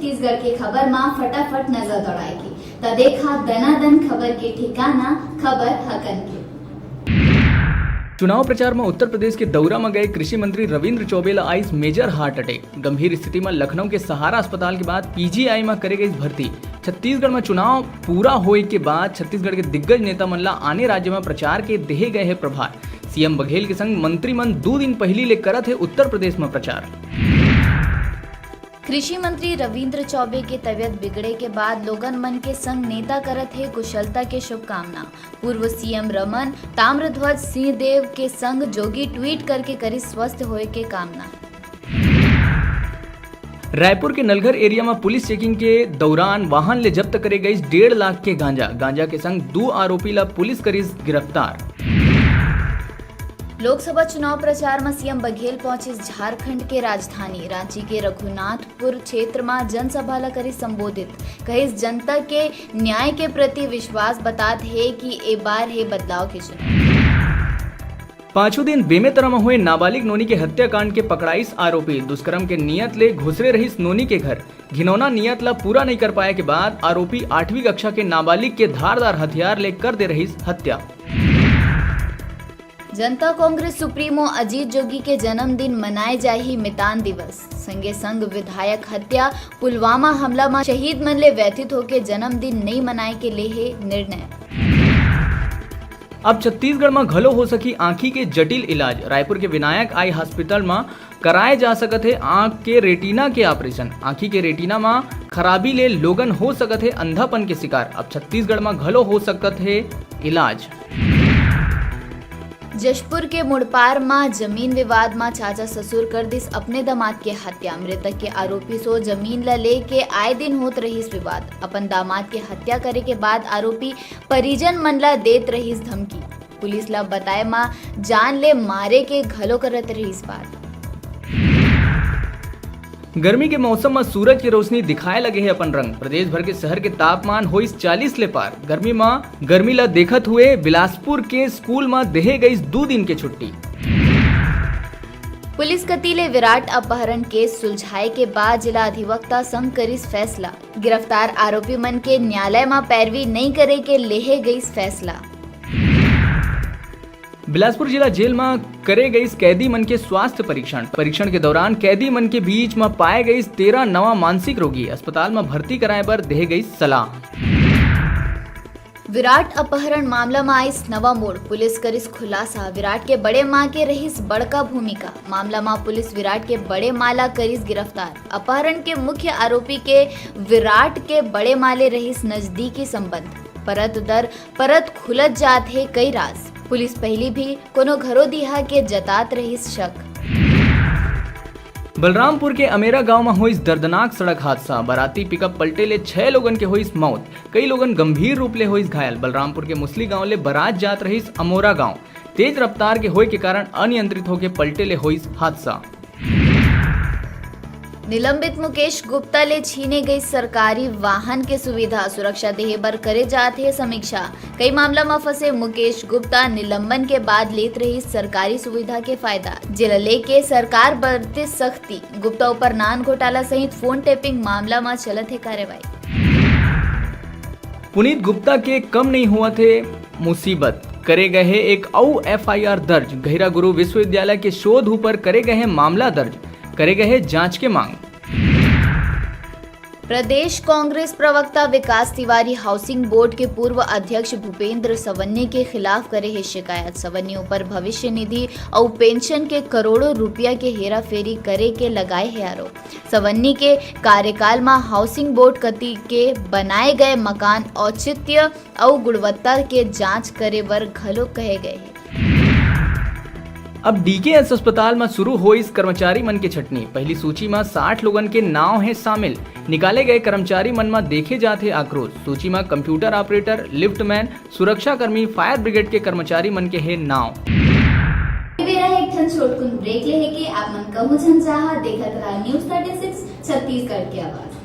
छत्तीसगढ़ के खबर में फटाफट नजर दौड़ाएगी तो देखा दनादन खबर के ठिकाना खबर हकन के। चुनाव प्रचार में उत्तर प्रदेश के दौरा में गए कृषि मंत्री रविंद्र चौबे ला आइस मेजर हार्ट अटैक। गंभीर स्थिति में लखनऊ के सहारा अस्पताल के बाद पीजीआई में करे गई भर्ती। छत्तीसगढ़ में चुनाव पूरा होने के बाद छत्तीसगढ़ के दिग्गज नेता मन ला आने राज्य में प्रचार के देहे गए है प्रभार। सीएम बघेल के संग मंत्री मन 2 दिन पहले ले करत है उत्तर प्रदेश में प्रचार। कृषि मंत्री रविंद्र चौबे के तबियत बिगड़े के बाद लोगन मन के संग नेता करत है कुशलता के शुभकामना। पूर्व सीएम रमन ताम्रध्वज सिंहदेव के संग जोगी ट्वीट करके करी स्वस्थ होए के कामना। रायपुर के नलघर एरिया में पुलिस चेकिंग के दौरान वाहन ले जब्त करे गई 1.5 लाख के गांजा के संग 2 आरोपी ला पुलिस करी गिरफ्तार। लोकसभा चुनाव प्रचार में सीएम बघेल पहुंचे झारखंड के राजधानी रांची के रघुनाथपुर क्षेत्र में जनसभा ला करी संबोधित। कही जनता के न्याय के प्रति विश्वास बतात है कि ए बार है बदलाव के चुनाव। 5 दिन बेमेतरा में हुए नाबालिग नोनी के हत्याकांड के पकड़ाइस आरोपी। दुष्कर्म के नियत ले घुसरे रहीस नोनी के घर। घिनौना नियत ला पूरा नहीं कर पाए के बाद आरोपी 8वीं कक्षा के नाबालिग के धारदार हथियार ले कर दे रहीस हत्या। जनता कांग्रेस सुप्रीमो अजीत जोगी के जन्मदिन मनाए जाही मितान दिवस। संगे संग विधायक हत्या पुलवामा हमला में शहीद मन ले व्यथित होके जन्मदिन नहीं मनाए के ले है निर्णय। अब छत्तीसगढ़ में घलो हो सकी आंखी के जटिल इलाज। रायपुर के विनायक आई हॉस्पिटल में कराए जा सकत है आंख के रेटिना के ऑपरेशन। आंखी के रेटिना में खराबी ले लोगन हो सकत है अंधापन के शिकार। अब छत्तीसगढ़ में घलो हो सकत है इलाज। जशपुर के मुड़पार में जमीन विवाद में चाचा ससुर कर दिस अपने दामाद के हत्या। मृतक के आरोपी सो जमीन ला लेके आए दिन होत रहीस विवाद। अपन दामाद के हत्या करे के बाद आरोपी परिजन मन ला देत रहीस धमकी। पुलिस ला बताए मां जान ले मारे के घलो करत रहीस बात। गर्मी के मौसम में सूरज की रोशनी दिखाए लगे है अपन रंग। प्रदेश भर के शहर के तापमान होइस 40 ले पार। गर्मी ला देखत हुए बिलासपुर के स्कूल में देहे गई 2 दिन के छुट्टी। पुलिस कतीले विराट अपहरण केस सुलझाए के बाद जिला अधिवक्ता संग करिस फैसला। गिरफ्तार आरोपी मन के न्यायालय में पैरवी नहीं करे के लेहे गई फैसला। बिलासपुर जिला जेल में करे गई कैदी मन के स्वास्थ्य परीक्षण के दौरान कैदी मन के बीच में पाए गई 13 नवा मानसिक रोगी। अस्पताल में भर्ती कराए पर दे गई सलाह। विराट अपहरण मामला में आइस नवा मोड़। पुलिस करिस खुलासा विराट के बड़े माँ के रहीस बड़का भूमिका। मामला में पुलिस विराट के बड़े माला करिस गिरफ्तार। अपहरण के मुख्य आरोपी के विराट के बड़े माले रहीस नजदीकी संबंध। परत दर परत खुलत जात है कई राज। पुलिस पहली भी कोनो घरो दिहा के जतात रहीस शक। बलरामपुर के अमेरा गांव में हुई दर्दनाक सड़क हादसा। बाराती पिकअप पलटे ले 6 लोगन के हुई मौत। कई लोगन गंभीर रूप ले हुई घायल। बलरामपुर के मुसली गांव ले बारात जात रहीस अमोरा गांव। तेज रफ्तार के होए के कारण अनियंत्रित होके पलटे ले हुई हादसा। निलंबित मुकेश गुप्ता ले छीने गई सरकारी वाहन के सुविधा। सुरक्षा देहे बर करे जात है समीक्षा। कई मामला में फंसे मुकेश गुप्ता निलंबन के बाद लेत रही सरकारी सुविधा के फायदा। जिला लेके सरकार बरते सख्ती। गुप्ता ऊपर नान घोटाला सहित फोन टैपिंग मामला में चलत है कार्रवाई। पुनीत गुप्ता के कम नहीं हुआ थे मुसीबत। करे गए है एक FIR दर्ज। गहिरा गुरु विश्वविद्यालय के शोध ऊपर करे गए है मामला दर्ज। करे गए जांच के मांग। प्रदेश कांग्रेस प्रवक्ता विकास तिवारी हाउसिंग बोर्ड के पूर्व अध्यक्ष भूपेंद्र सवन्नी के खिलाफ करे है शिकायत। सवन्नी ऊपर भविष्य निधि और पेंशन के करोड़ों रुपया के हेरा फेरी करे के लगाए है आरोप। सवन्नी के कार्यकाल में हाउसिंग बोर्ड कती के बनाए गए मकान औचित्य और गुणवत्ता के जांच करे बर घलो कहे गए है। अब DKS अस्पताल में शुरू हो इस कर्मचारी मन के छटनी। पहली सूची में 60 लोगन के नाम है शामिल। निकाले गए कर्मचारी मन में देखे जाते आक्रोश। सूची में कंप्यूटर ऑपरेटर, लिफ्टमैन, सुरक्षा कर्मी, फायर ब्रिगेड के कर्मचारी मन के है नाम। एक छोटकुन ब्रेक ले है कि आप मन कहूं चाह देखत रहा न्यूज़ 36 छत्तीसगढ़ की आवाज।